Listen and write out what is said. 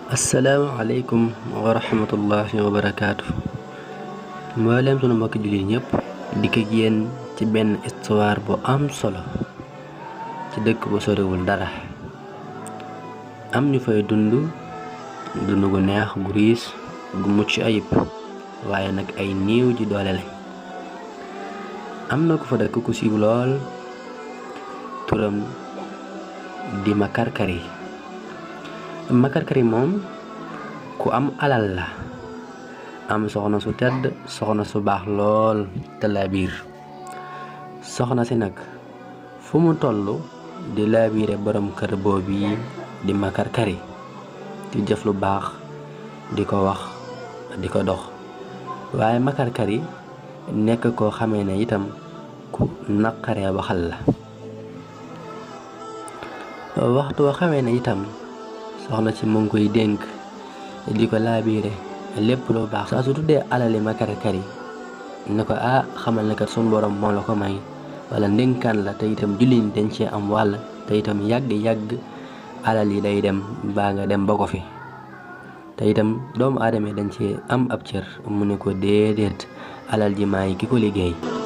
asalaamaaleykum wa rahmatullahi wa barakaatu. mboolem sunu mbokki jullit ñëpp di ko génn ci benn histoire bu am solo ci dëkk bu sorewul dara. am ñu fay dund gu neex gu riis gu mucc ayib, waaye nag ay néew ji doole lañ. am na ku fa dëkk ku siiw lool, turam di Makarkari. Makarkari moom ku am alal la, am soxna su tedd, soxna su baax lool te laabiir. soxna si nag fu mu toll di laabiire borom kër boobu di Makarkari, di jëf lu baax, di ko wax, di ko dox. waaye Makarkari nekk koo xamee ne itam ku naqaree waxal la. waxtu wa xamee ne itam soxna si mu ngi koy dénk di ko laabiire lépp lu baax. saa su tuddee alali Makarkari ne ko xamal ne kat sunu borom moo la ko may, wala ndénkaan la, te itam jullit ñi dañ cee am wàll, te itam yàgg alal yi day dem baa nga dem ba ko fi, te itam doomu aadama dañ cee am ab cër. mu ne ko déedéet, alal ji maay ki ko liggéey.